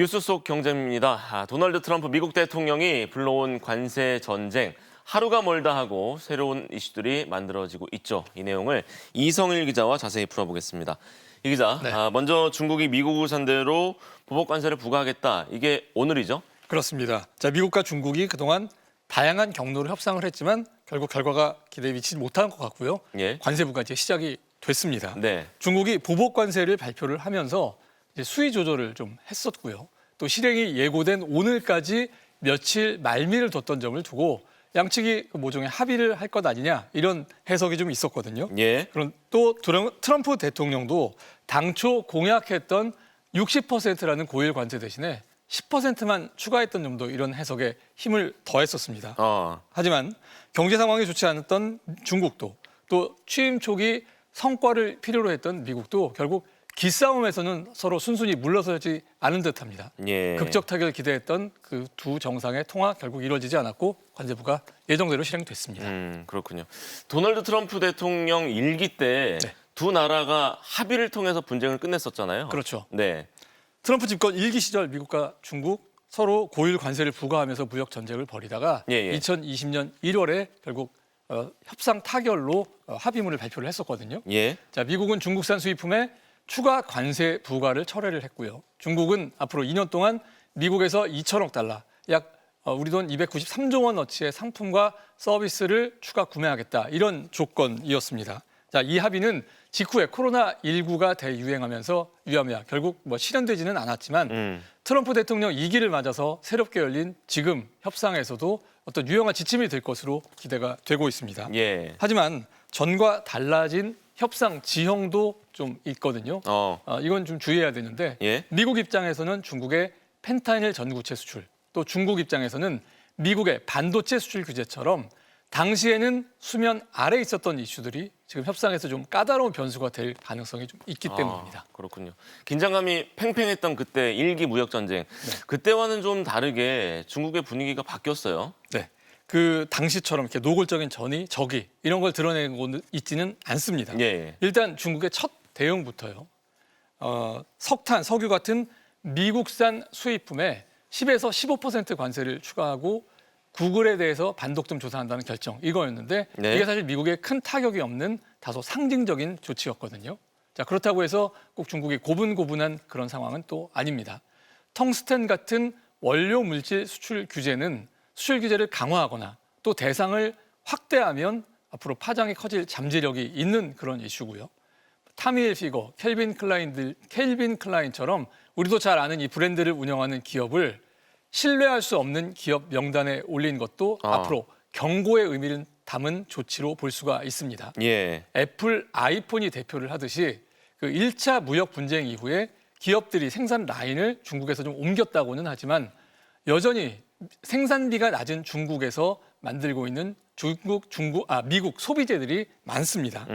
뉴스 속 경제입니다. 도널드 트럼프 미국 대통령이 불러온 관세 전쟁. 하루가 멀다 하고 새로운 이슈들이 만들어지고 있죠. 이 내용을 이성일 기자와 자세히 풀어보겠습니다. 이 기자, 네. 먼저 중국이 미국을 상대로 보복 관세를 부과하겠다. 이게 오늘이죠? 그렇습니다. 자, 미국과 중국이 그동안 다양한 경로로 협상을 했지만 결국 결과가 기대에 미치지 못한 것 같고요. 예. 관세 부과 이제 시작이 됐습니다. 네. 중국이 보복 관세를 발표를 하면서 이제 수위 조절을 좀 했었고요. 또 실행이 예고된 오늘까지 며칠 말미를 뒀던 점을 두고 양측이 모종의 합의를 할 것 아니냐 이런 해석이 좀 있었거든요. 예. 그럼 또 트럼프 대통령도 당초 공약했던 60%라는 고일 관세 대신에 10%만 추가했던 점도 이런 해석에 힘을 더했었습니다. 하지만 경제 상황이 좋지 않았던 중국도 또 취임 초기 성과를 필요로 했던 미국도 결국 기싸움에서는 서로 순순히 물러서지 않은 듯합니다. 예. 극적 타결을 기대했던 그 두 정상의 통화 결국 이루어지지 않았고 관세부가 예정대로 실행됐습니다. 그렇군요. 도널드 트럼프 대통령 일기 때 두 나라가 합의를 통해서 분쟁을 끝냈었잖아요. 그렇죠. 네. 트럼프 집권 일기 시절 미국과 중국 서로 고율 관세를 부과하면서 무역 전쟁을 벌이다가 2020년 1월에 결국 협상 타결로 합의문을 발표를 했었거든요. 예. 자, 미국은 중국산 수입품에 추가 관세 부과를 철회를 했고요. 중국은 앞으로 2년 동안 미국에서 2천억 달러, 약 우리 돈 293조 원어치의 상품과 서비스를 추가 구매하겠다. 이런 조건이었습니다. 자, 이 합의는 직후에 코로나19가 대유행하면서 유야무야 결국 실현되지는 않았지만 트럼프 대통령 2기를 맞아서 새롭게 열린 지금 협상에서도 어떤 유용한 지침이 될 것으로 기대가 되고 있습니다. 예. 하지만 전과 달라진 협상 지형도 좀 있거든요. 이건 좀 주의해야 되는데 예. 미국 입장에서는 중국의 펜타닐 전구체 수출, 또 중국 입장에서는 미국의 반도체 수출 규제처럼 당시에는 수면 아래에 있었던 이슈들이 지금 협상에서 좀 까다로운 변수가 될 가능성이 좀 있기 때문입니다. 그렇군요. 긴장감이 팽팽했던 그때 일기 무역 전쟁. 그때와는 좀 다르게 중국의 분위기가 바뀌었어요. 네. 그 당시처럼 이렇게 노골적인 전의, 적의 이런 걸 드러내고 있지는 않습니다. 예. 일단 중국의 첫 대응부터요. 석탄, 석유 같은 미국산 수입품에 10에서 15% 관세를 추가하고 구글에 대해서 반독점 조사한다는 결정 이거였는데 이게 사실 미국에 큰 타격이 없는 다소 상징적인 조치였거든요. 자, 그렇다고 해서 꼭 중국이 고분고분한 그런 상황은 또 아닙니다. 텅스텐 같은 원료 물질 수출 규제는 수출 규제를 강화하거나 또 대상을 확대하면 앞으로 파장이 커질 잠재력이 있는 그런 이슈고요. 타미 힐피거, 켈빈 클라인처럼 우리도 잘 아는 이 브랜드를 운영하는 기업을 신뢰할 수 없는 기업 명단에 올린 것도 앞으로 경고의 의미를 담은 조치로 볼 수가 있습니다. 예. 애플 아이폰이 대표를 하듯이 그 1차 무역 분쟁 이후에 기업들이 생산 라인을 중국에서 좀 옮겼다고는 하지만 여전히 생산비가 낮은 중국에서 만들고 있는 미국 소비재들이 많습니다.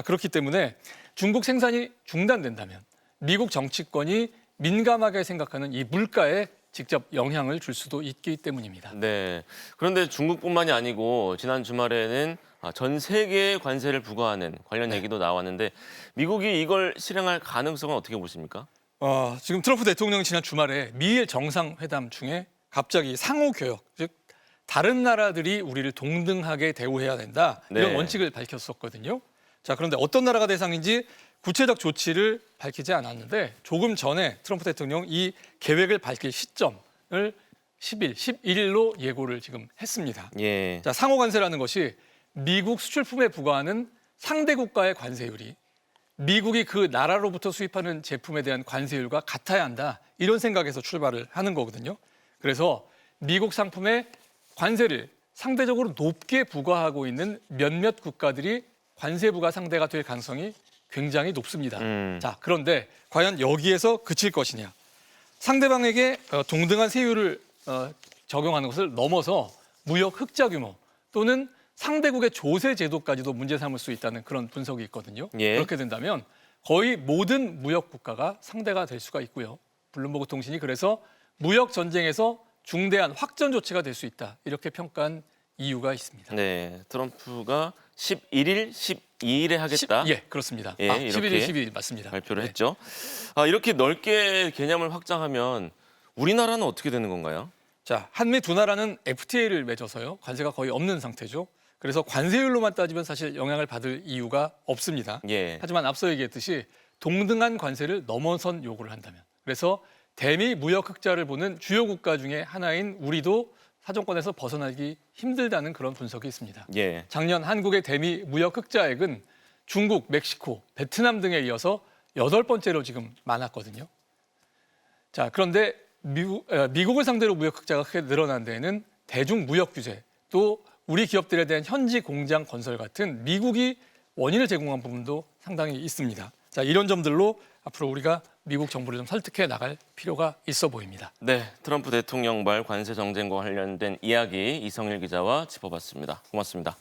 그렇기 때문에 중국 생산이 중단된다면 미국 정치권이 민감하게 생각하는 이 물가에 직접 영향을 줄 수도 있기 때문입니다. 네. 그런데 중국뿐만이 아니고 지난 주말에는 전 세계에 관세를 부과하는 관련 얘기도 나왔는데 미국이 이걸 실행할 가능성은 어떻게 보십니까? 지금 트럼프 대통령이 지난 주말에 미일 정상회담 중에 갑자기 상호 교역, 즉 다른 나라들이 우리를 동등하게 대우해야 된다 이런 원칙을 밝혔었거든요. 자, 그런데 어떤 나라가 대상인지 구체적 조치를 밝히지 않았는데 조금 전에 트럼프 대통령 이 계획을 밝힐 시점을 10일, 11일로 예고를 지금 했습니다. 예. 자, 상호 관세라는 것이 미국 수출품에 부과하는 상대 국가의 관세율이 미국이 그 나라로부터 수입하는 제품에 대한 관세율과 같아야 한다. 이런 생각에서 출발을 하는 거거든요. 그래서 미국 상품에 관세를 상대적으로 높게 부과하고 있는 몇몇 국가들이 관세 부과 상대가 될 가능성이 굉장히 높습니다. 자, 그런데 과연 여기에서 그칠 것이냐? 상대방에게 동등한 세율을 적용하는 것을 넘어서 무역 흑자 규모 또는 상대국의 조세 제도까지도 문제 삼을 수 있다는 그런 분석이 있거든요. 예. 그렇게 된다면 거의 모든 무역 국가가 상대가 될 수가 있고요. 블룸버그 통신이 그래서 무역 전쟁에서 중대한 확전 조치가 될 수 있다. 이렇게 평가한 이유가 있습니다. 네. 트럼프가 11일, 12일에 하겠다. 예, 그렇습니다. 예, 11일, 이렇게 12일 맞습니다. 발표를 네. 했죠. 이렇게 넓게 개념을 확장하면 우리나라는 어떻게 되는 건가요? 자, 한미 두 나라는 FTA를 맺어서요. 관세가 거의 없는 상태죠. 그래서 관세율로만 따지면 사실 영향을 받을 이유가 없습니다. 예. 하지만 앞서 얘기했듯이 동등한 관세를 넘어선 요구를 한다면, 그래서 대미 무역 흑자를 보는 주요 국가 중에 하나인 우리도 사정권에서 벗어나기 힘들다는 그런 분석이 있습니다. 예. 작년 한국의 대미 무역 흑자액은 중국, 멕시코, 베트남 등에 이어서 8번째로 지금 많았거든요. 자, 그런데 미국을 상대로 무역 흑자가 크게 늘어난 데에는 대중 무역 규제, 또 우리 기업들에 대한 현지 공장 건설 같은 미국이 원인을 제공한 부분도 상당히 있습니다. 자, 이런 점들로 앞으로 우리가 미국 정부를 좀 설득해 나갈 필요가 있어 보입니다. 네, 트럼프 대통령발 관세 정쟁과 관련된 이야기 이성일 기자와 짚어봤습니다. 고맙습니다.